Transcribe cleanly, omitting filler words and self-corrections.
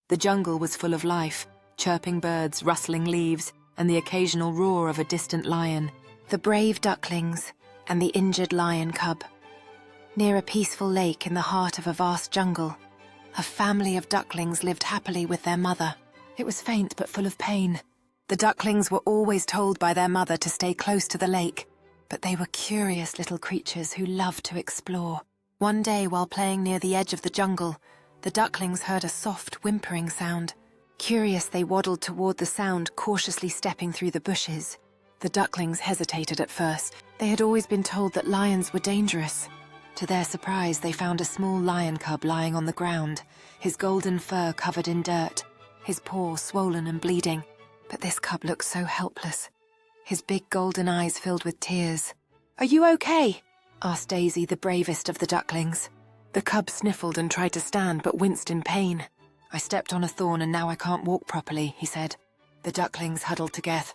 The jungle was full of life, chirping birds, rustling leaves, and the occasional roar of a distant lion. The brave ducklings and the injured lion cub. Near a peaceful lake in the heart of a vast jungle, a family of ducklings lived happily with their mother. It was faint but full of pain. The ducklings were always told by their mother to stay close to the lake, but they were curious little creatures who loved to explore. One day, while playing near the edge of the jungle, the ducklings heard a soft, whimpering sound. Curious, they waddled toward the sound, cautiously stepping through the bushes. The ducklings hesitated at first. They had always been told that lions were dangerous. To their surprise, they found a small lion cub lying on the ground, his golden fur covered in dirt, his paw swollen and bleeding. But this cub looked so helpless, his big golden eyes filled with tears. "Are you okay?" asked Daisy, the bravest of the ducklings. The cub sniffled and tried to stand, but winced in pain. "I stepped on a thorn and now I can't walk properly," he said. The ducklings huddled together.